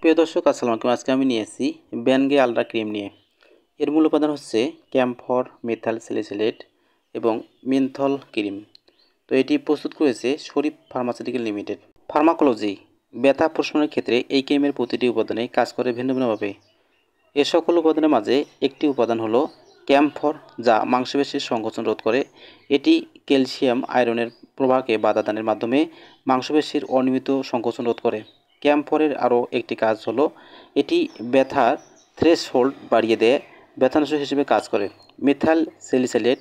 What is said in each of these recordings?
প্রিয় দর্শক আসসালামু আলাইকুম। আজকে আমি নিয়ে এসেছি ব্যানগে আলট্রা ক্রিম নিয়ে। এর মূল উপাদান হচ্ছে ক্যাম্ফর, মেথাল স্যালিসাইলেট এবং মেনথল ক্রিম। তো এটি প্রস্তুত করেছে শরীফ ফার্মাসিউটিক্যাল লিমিটেড। ফার্মাকোলজি: ব্যথা প্রশমনের ক্ষেত্রে এই ক্রিমের প্রতিটি উপাদানে কাজ করে ভিন্ন ভিন্নভাবে। এ সকল উপাদানের মাঝে একটি উপাদান হলো ক্যাম্ফর, যা মাংসপেশির সংকোচন রোধ করে। এটি ক্যালসিয়াম আয়রনের প্রবাহকে বাধা দানের মাধ্যমে মাংসপেশির অনিয়মিত সংকোচন রোধ করে। ক্যাম্ফরের আরও একটি কাজ হলো এটি ব্যথার থ্রেশহোল্ড বাড়িয়ে দেয়, ব্যথানাশক হিসেবে কাজ করে। মিথাইল স্যালিসাইলেট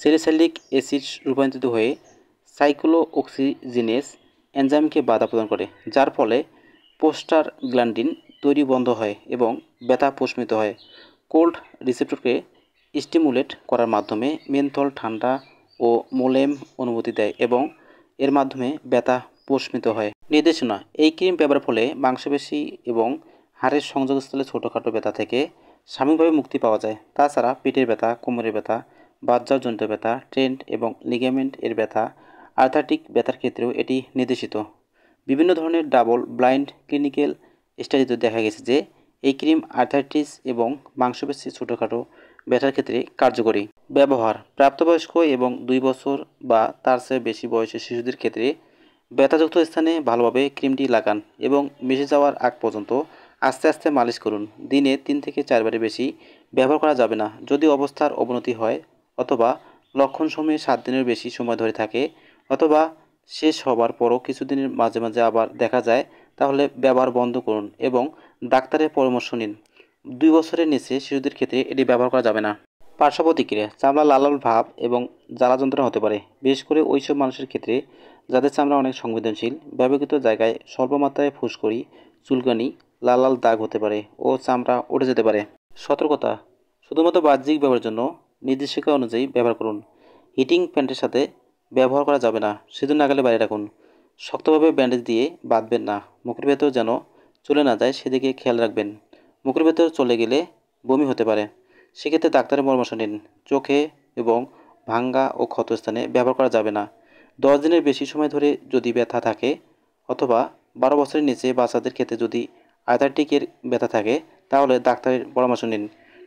স্যালিসাইলিক অ্যাসিড রূপান্তরিত হয়ে সাইক্লোঅক্সিজেনেস এনজাইমকে বাধা প্রদান করে, যার ফলে প্রোস্টাগ্ল্যান্ডিন তৈরি বন্ধ হয় এবং ব্যথা প্রশমিত হয়। কোল্ড রিসেপ্টরকে স্টিমুলেট করার মাধ্যমে মেনথল ঠান্ডা ও মোলেম অনুভূতি দেয় এবং এর মাধ্যমে ব্যথা প্রশমিত হয়। নির্দেশনা: এই ক্রিম ব্যবহারের ফলে মাংসপেশি এবং হাড়ের সংযোগস্থলে ছোটোখাটো ব্যথা থেকে সাময়িকভাবে মুক্তি পাওয়া যায়। তাছাড়া পেটের ব্যথা, কোমরের ব্যথা, বাতজ্বরজনিত ব্যথা, টেন্ড এবং লিগামেন্ট এর ব্যথা, আর্থ্রাইটিক ব্যথার ক্ষেত্রেও এটি নির্দেশিত। বিভিন্ন ধরনের ডাবল ব্লাইন্ড ক্লিনিক্যাল স্টাডিতে দেখা গেছে যে এই ক্রিম আর্থ্রাইটিস এবং মাংসপেশির ছোটোখাটো ব্যথার ক্ষেত্রে কার্যকরী। ব্যবহার: প্রাপ্তবয়স্ক এবং 2 বছর বা তার চেয়ে বেশি বয়সের শিশুদের ক্ষেত্রে ব্যথাযুক্ত স্থানে ভালোভাবে ক্রিমটি লাগান এবং মিশে যাওয়ার আগ পর্যন্ত আস্তে আস্তে মালিশ করুন। দিনে 3 থেকে 4 বারের বেশি ব্যবহার করা যাবে না। যদি অবস্থার অবনতি হয় অথবা লক্ষণসমূহে 7 দিনের বেশি সময় ধরে থাকে অথবা শেষ হবার পরও কিছুদিনের মাঝে মাঝে আবার দেখা যায়, তাহলে ব্যবহার বন্ধ করুন এবং ডাক্তারের পরামর্শ নিন। 2 বছরের নিচে শিশুদের ক্ষেত্রে এটি ব্যবহার করা যাবে না। পার্শ্ব প্রতিক্রিয়া: চামড়া লাল লাল ভাব এবং জ্বালা যন্ত্রণা হতে পারে, বিশেষ করে ওইসব মানুষের ক্ষেত্রে যাদের চামড়া অনেক সংবেদনশীল। ব্যবহৃত জায়গায় স্বল্প মাত্রায় ফুসকুড়ি, চুলকানি, লাল লাল দাগ হতে পারে ও চামড়া উঠে যেতে পারে। সতর্কতা: শুধুমাত্র বাহ্যিক ব্যবহারের জন্য নির্দেশিকা অনুযায়ী ব্যবহার করুন। হিটিং প্যান্টের সাথে ব্যবহার করা যাবে না, সেজন্য নাগালে বাইরে রাখুন। শক্তভাবে ব্যান্ডেজ দিয়ে বাঁধবেন না, মুখের ভেতর যেন চলে না যায় সেদিকে খেয়াল রাখবেন। মুখের ভেতর চলে গেলে বমি হতে পারে, সেক্ষেত্রে ডাক্তারের পরামর্শ নিন। চোখে এবং ভাঙ্গা ও ক্ষত স্থানে ব্যবহার করা যাবে না। 10 দিনের বেশি সময় ধরে যদি ব্যথা থাকে অথবা 12 বছরের নিচে বাচ্চাদের ক্ষেত্রে যদি আর্থ্রাইটিকের ব্যথা থাকে তাহলে ডাক্তারের পরামর্শ নিন।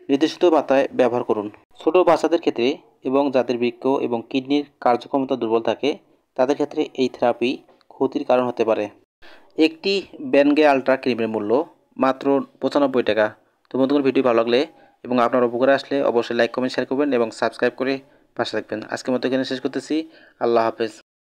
নির্দেশিত মাত্রায় ব্যবহার করুন। ছোট বাচ্চাদের ক্ষেত্রে এবং যাদের বৃক্ক এবং কিডনির কার্যক্ষমতা দুর্বল থাকে তাদের ক্ষেত্রে এই থেরাপি ক্ষতির কারণ হতে পারে। একটি ব্যানগে আলট্রা ক্রিমের মূল্য মাত্র 95 টাকা। তো বন্ধুগণ, ভিডিও ভালো লাগলে এবং আপনার উপকারে আসলে অবশ্যই লাইক, কমেন্ট, শেয়ার করবেন এবং সাবস্ক্রাইব করে পাশে থাকবেন। আজকের মতো এখানে শেষ করতেছি। আল্লাহ হাফেজ।